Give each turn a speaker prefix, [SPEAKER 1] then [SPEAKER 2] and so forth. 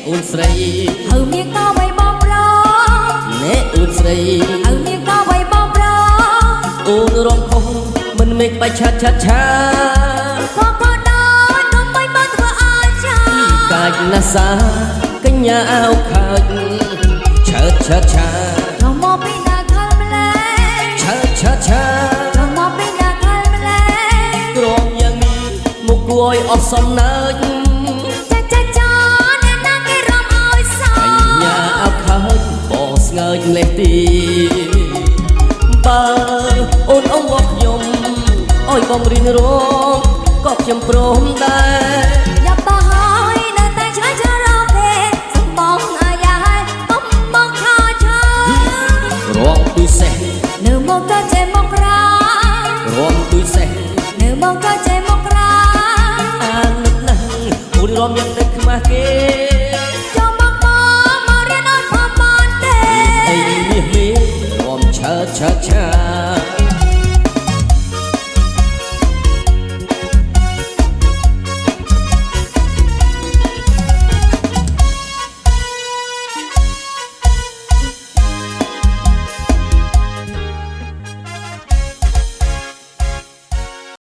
[SPEAKER 1] អូនស្រី
[SPEAKER 2] ហើយមានក៏ໄວបងប្រ
[SPEAKER 1] ណែអូនស្រី
[SPEAKER 2] ហើយមានក៏ໄວបងប្រ
[SPEAKER 1] អូនរំភុំមិនមេឃបាច់ឆាត់ឆាត់ឆា
[SPEAKER 2] ក៏ដោយក៏មិនបានធ្វើឲ្យចា
[SPEAKER 1] កាច់ណាសាកញ្ញាអោខើចឆើតឆើតឆា
[SPEAKER 2] ក៏មកពីណាខលម្លែ
[SPEAKER 1] ឆើតឆើតឆា
[SPEAKER 2] ក៏មកពីណាខលម្លែ
[SPEAKER 1] ក្រមយ៉ាងនេះមកគួយអស់សំណើច
[SPEAKER 2] ចាអ្នកណាគេរំឲ្យសោ
[SPEAKER 1] កញ្ញាអោខើចបងស្ងើចលេះទីបើអូនអងរបស់ខ្ញុំអើយបងរៀនរងក៏ខ្ញុំព្រមដែរ
[SPEAKER 2] យ៉ាប់ទៅហើយនៅតែឆ្ងាយឆ្លងទេសំបងអាយ៉ាហើយបំបងខោឆើ
[SPEAKER 1] រងទុយសេះ
[SPEAKER 2] នៅមកក៏ចេះមកក្រៅ
[SPEAKER 1] រងទុយសេះ
[SPEAKER 2] នៅមកក៏ចេះមកក្រៅ
[SPEAKER 1] អានឹកណាស់អូនរំយ៉ាងទឹកខ្មាស់គេ
[SPEAKER 2] ចូលមករៀនឲ្យផងបានទេ
[SPEAKER 1] អីមាសរំឆើតឆើតឆា